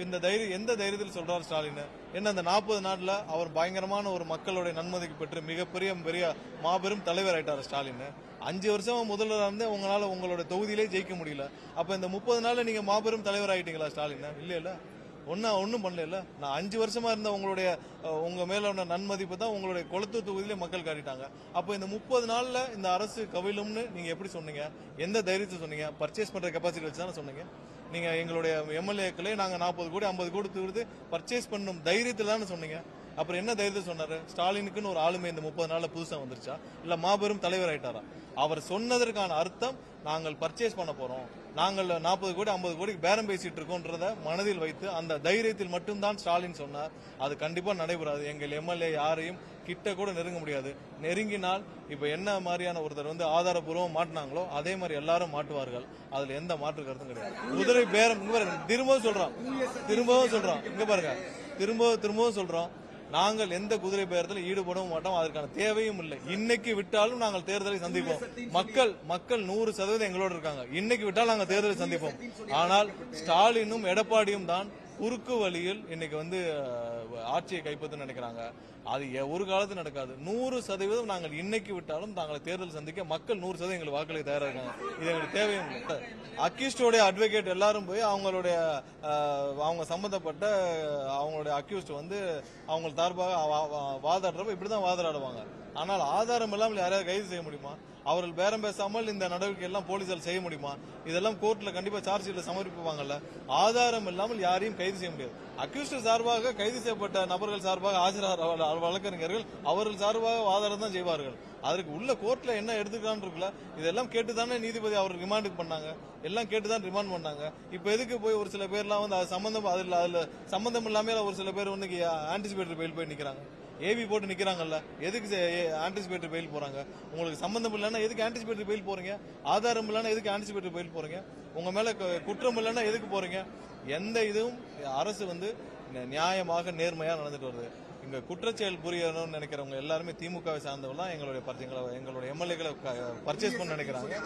இந்த தைரியம் எந்த தைரியத்தில் சொல்றாரு ஸ்டாலின்? என்ன அந்த 40 நாட்ல அவர் பயங்கரமான ஒரு மக்களுடைய நன்மதிக்கு பெற்று மிகப்பெரிய மாபெரும் தலைவர் ஆயிட்டாரு ஸ்டாலின். 5 வருஷம் முதல்வராக இருந்து உங்களால உங்களுடைய தொகுதியிலே ஜெயிக்க முடியல. அப்ப இந்த 30 நாள்ல நீங்க மாபெரும் தலைவர் ஆயிட்டீங்களா ஸ்டாலின்? இல்ல ஒன்னும் பண்ணல. நான் 5 வருஷமா இருந்த உங்க மேல நன்மதிப்பு தான் உங்களுடைய கொளத்தூர் தொகுதியிலே மக்கள் காட்டிட்டாங்க. அப்ப இந்த 30 நாள்ல இந்த அரசு கவிழும்னு நீங்க எப்படி சொன்னீங்க? எந்த தைரியத்தை சொன்னீங்க? பர்ச்சேஸ் பண்ற கெபாசிட்டி வச்சு தானே சொன்னீங்க. நீங்க எங்களுடைய எம்எல்ஏக்களே நாங்க 40 கோடி 50 கோடி கொடுத்து பர்ச்சேஸ் பண்ணும் தைரியத்தில் தானே சொன்னீங்க. அப்புறம் என்ன தைரியத்தை சொன்னாரு? ஸ்டாலினுக்குன்னு ஒரு ஆளுமை இந்த 30 நாள்ல புதுசா வந்துருச்சா? இல்ல மாபெரும் தலைவர் ஆயிட்டாரா? அவர் சொன்னதற்கான அர்த்தம் நாங்கள் பர்ச்சேஸ் பண்ண போறோம், நாங்கள் 40 கோடி 50 கோடிக்கு பேரம் பேசிட்டு இருக்கோன்றத மனதில் வைத்து அந்த தைரியத்தில் மட்டும்தான் ஸ்டாலின் சொன்னார். அது கண்டிப்பா நடைபெறாது. எங்கள் எம்எல்ஏ யாரையும் கிட்ட கூட நெருங்க முடியாது. நெருங்கினால் இப்ப என்ன மாதிரியான ஒருத்தர் ஆதாரபூர்வம் மாட்டினாங்களோ அதே மாதிரி எல்லாரும் மாட்டுவார்கள். அதுல எந்த மாற்று கருத்தும் கிடையாது. குதிரை பேரம் திரும்பவும் சொல்றோம் இங்க பாருங்க, திரும்பவும் சொல்றோம். நாங்கள் எந்த குதிரை பேரத்தில் ஈடுபடவும் மாட்டோம். அதற்கான தேவையும் இல்லை. இன்னைக்கு விட்டாலும் நாங்கள் தேர்தலை சந்திப்போம். மக்கள் 100% எங்களோட இருக்காங்க. இன்னைக்கு விட்டால் நாங்கள் தேர்தலை சந்திப்போம். ஆனால் ஸ்டாலினும் எடப்பாடியும் தான் குறுக்கு வழியில் இன்னைக்கு ஆட்சியை கைப்பற்ற நினைக்கிறாங்க. அது ஒரு காலத்து நடக்காது. 100% நாங்கள் இன்னைக்கு விட்டாலும் நாங்கள் தேர்தல் சந்திக்க மக்கள் 100% எங்களுக்கு வாக்களிக்க தயாரா இருக்காங்க. இது எங்களுக்கு தேவையும் இல்லை. அக்யூஸ்டோட அட்வொகேட் எல்லாரும் போய் அவங்க சம்பந்தப்பட்ட அவங்களுடைய அக்யூஸ்ட் அவங்க சார்பாக வாதாடுறப்ப இப்படிதான் வாதாடுவாங்க. ஆனால் ஆதாரம் இல்லாமல் யாரையாவது கைது செய்ய முடியுமா? அவர்கள் பேரம் பேசாமல் இந்த நடவடிக்கை எல்லாம் போலீசால் செய்ய முடியுமா? இதெல்லாம் கோர்ட்ல கண்டிப்பா சார்ஜ் ஷீட்ல சமர்ப்பிப்பாங்கல்ல. ஆதாரம் இல்லாமல் யாரையும் கைது செய்ய முடியாது. அக்யூஸ்ட் சார்பாக கைது செய்யப்பட்ட நபர்கள் சார்பாக ஆஜராகிற வழக்கறிஞர்கள் அவர்கள் சார்பாக வாதாடம் தான் செய்வார்கள். அதற்கு உள்ள கோர்ட்ல என்ன எடுத்துக்கலான்னு இருக்குல்ல, இதெல்லாம் கேட்டுதானே நீதிபதி அவர் ரிமாண்டுக்கு பண்ணாங்க. எல்லாம் கேட்டுதான் ரிமாண்ட் பண்ணாங்க. இப்ப எதுக்கு போய் ஒரு சில பேர்லாம் அதுல சம்பந்தம் இல்லாம ஒரு சில பேர் ஆன்டிசிபேட்டரி பெயில் போய் நிக்கிறாங்க. ஏவி போட்டு நிக்கிறாங்கல்ல, எதுக்கு ஆன்டிசிபேட்டரி பெயில் போறாங்க? உங்களுக்கு சம்பந்தம் இல்லைன்னா எதுக்கு ஆன்டிசிபேட்டரி பெயில் போறீங்க? ஆதாரம் இல்லைன்னா எதுக்கு ஆன்டிசிபேட்டரி பெயில் போறீங்க? உங்க மேல குற்றம் இல்லைன்னா எதுக்கு போறீங்க? எந்த இதுவும் அரசு நியாயமாக நேர்மையா நடந்துட்டு வருது. இங்க குற்றச்செயல் புரியணும்னு நினைக்கிறவங்க எல்லாருமே திமுகவை சார்ந்தவங்க தான் எங்களுடைய எம்எல்ஏக்களை பர்ச்சேஸ் பண்ண நினைக்கிறாங்க.